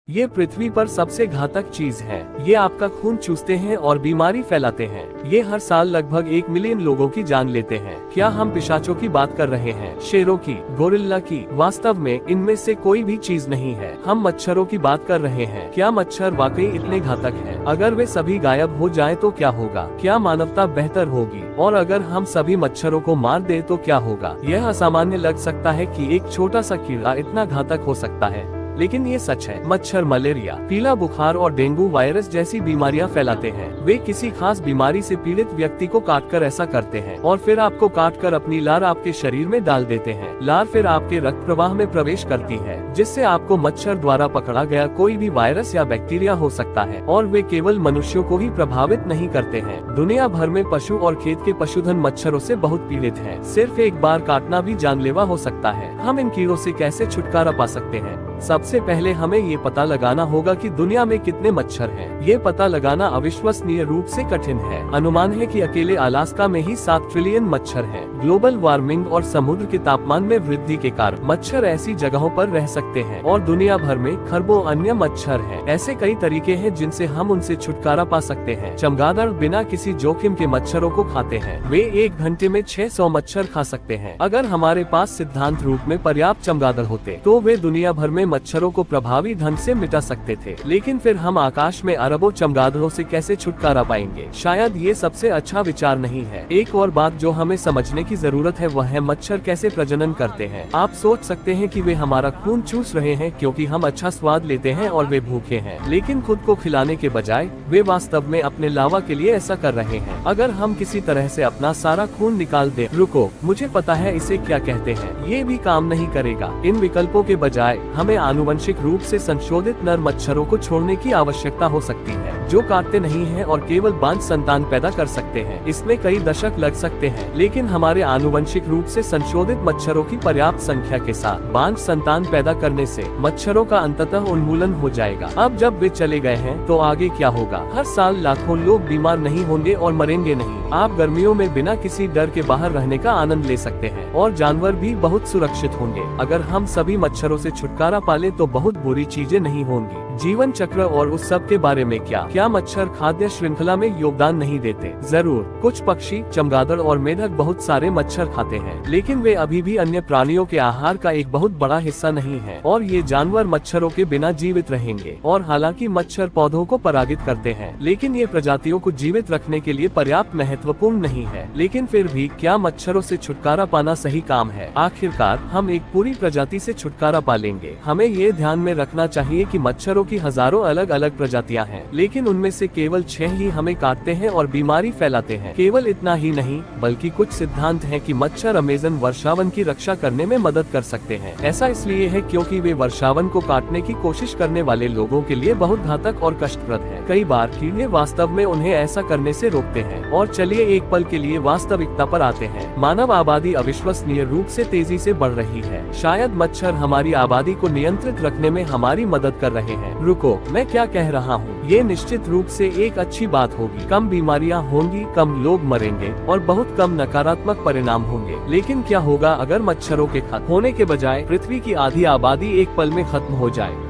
ये पृथ्वी पर सबसे घातक चीज है। ये आपका खून चूसते हैं और बीमारी फैलाते हैं। ये हर साल लगभग 1 मिलियन लोगों की जान लेते हैं। क्या हम पिशाचों की बात कर रहे हैं, शेरों की, गोरिल्ला की? वास्तव में इनमें से कोई भी चीज नहीं है। हम मच्छरों की बात कर रहे हैं। क्या मच्छर वाकई इतने घातक हैं? अगर वे सभी गायब हो जाएं तो क्या होगा? क्या मानवता बेहतर होगी? और अगर हम सभी मच्छरों को मार दे तो क्या होगा? यह असामान्य लग सकता है कि एक छोटा सा कीड़ा इतना घातक हो सकता है, लेकिन ये सच है। मच्छर मलेरिया, पीला बुखार और डेंगू वायरस जैसी बीमारियां फैलाते हैं। वे किसी खास बीमारी से पीड़ित व्यक्ति को काटकर ऐसा करते हैं और फिर आपको काटकर अपनी लार आपके शरीर में डाल देते हैं। लार फिर आपके रक्त प्रवाह में प्रवेश करती है, जिससे आपको मच्छर द्वारा पकड़ा गया कोई भी वायरस या बैक्टीरिया हो सकता है। और वे केवल मनुष्यों को ही प्रभावित नहीं करते हैं। दुनिया भर में पशु और खेत के पशुधन मच्छरों से बहुत पीड़ित हैं। सिर्फ एक बार काटना भी जानलेवा हो सकता है। हम इन कीड़ों से कैसे छुटकारा पा सकते हैं? सबसे पहले हमें ये पता लगाना होगा कि दुनिया में कितने मच्छर हैं। ये पता लगाना अविश्वसनीय रूप से कठिन है। अनुमान है कि अकेले अलास्का में ही 7 ट्रिलियन मच्छर हैं। ग्लोबल वार्मिंग और समुद्र के तापमान में वृद्धि के कारण मच्छर ऐसी जगहों पर रह सकते हैं और दुनिया भर में खरबों अन्य मच्छर हैं। ऐसे कई तरीके हैं जिनसे हम उनसे छुटकारा पा सकते हैं। चमगादड़ बिना किसी जोखिम के मच्छरों को खाते हैं। वे 1 घंटे में 600 मच्छर खा सकते हैं। अगर हमारे पास सिद्धांत रूप में पर्याप्त चमगादड़ होते तो वे दुनिया भर में मच्छरों को प्रभावी ढंग से मिटा सकते थे। लेकिन फिर हम आकाश में अरबों चमगादड़ों से कैसे छुटकारा पाएंगे? शायद ये सबसे अच्छा विचार नहीं है। एक और बात जो हमें समझने की जरूरत है वह है मच्छर कैसे प्रजनन करते हैं। आप सोच सकते हैं कि वे हमारा खून चूस रहे हैं क्योंकि हम अच्छा स्वाद लेते हैं और वे भूखे हैं, लेकिन खुद को खिलाने के बजाय वे वास्तव में अपने लावा के लिए ऐसा कर रहे हैं। अगर हम किसी तरह से अपना सारा खून निकाल दें, रुको, मुझे पता है इसे क्या कहते हैं, ये भी काम नहीं करेगा। इन विकल्पों के बजाय हमें आनुवंशिक रूप से संशोधित नर मच्छरों को छोड़ने की आवश्यकता हो सकती है, जो काटते नहीं हैं और केवल बांझ संतान पैदा कर सकते हैं। इसमें कई दशक लग सकते हैं, लेकिन हमारे आनुवंशिक रूप से संशोधित मच्छरों की पर्याप्त संख्या के साथ बांझ संतान पैदा करने से मच्छरों का अंततः उन्मूलन हो जाएगा। अब जब वे चले गए हैं तो आगे क्या होगा? हर साल लाखों लोग बीमार नहीं होंगे और मरेंगे नहीं। आप गर्मियों में बिना किसी डर के बाहर रहने का आनंद ले सकते हैं और जानवर भी बहुत सुरक्षित होंगे। अगर हम सभी मच्छरों से छुटकारा पाले तो बहुत बुरी चीजें नहीं होंगी। जीवन चक्र और उस सब के बारे में क्या मच्छर खाद्य श्रृंखला में योगदान नहीं देते? जरूर, कुछ पक्षी, चमगादड़ और मेढक बहुत सारे मच्छर खाते हैं, लेकिन वे अभी भी अन्य प्राणियों के आहार का एक बहुत बड़ा हिस्सा नहीं है और ये जानवर मच्छरों के बिना जीवित रहेंगे। और हालांकि मच्छर पौधों को परागित करते हैं, लेकिन ये प्रजातियों को जीवित रखने के लिए पर्याप्त महत्वपूर्ण नहीं है। लेकिन फिर भी क्या मच्छरों से छुटकारा पाना सही काम है? आखिरकार हम एक पूरी प्रजाति से छुटकारा पा लेंगे। हमें ये ध्यान में रखना चाहिए कि मच्छरों की हजारों अलग अलग प्रजातियां हैं, लेकिन उनमें से केवल 6 ही हमें काटते हैं और बीमारी फैलाते हैं। केवल इतना ही नहीं, बल्कि कुछ सिद्धांत हैं कि मच्छर अमेज़न वर्षावन की रक्षा करने में मदद कर सकते हैं। ऐसा इसलिए है क्योंकि वे वर्षावन को काटने की कोशिश करने वाले लोगों के लिए बहुत घातक और कष्टप्रद है। कई बार कीड़े वास्तव में उन्हें ऐसा करने से रोकते हैं। और चलिए एक पल के लिए वास्तविकता पर आते हैं। मानव आबादी अविश्वसनीय रूप से तेजी से बढ़ रही है। शायद मच्छर हमारी आबादी को नियंत्रित रखने में हमारी मदद कर रहे हैं। रुको, मैं क्या कह रहा हूँ? ये निश्चित रूप से एक अच्छी बात होगी। कम बीमारियाँ होंगी, कम लोग मरेंगे और बहुत कम नकारात्मक परिणाम होंगे। लेकिन क्या होगा अगर मच्छरों के खत्म होने के बजाय पृथ्वी की आधी आबादी एक पल में खत्म हो जाए?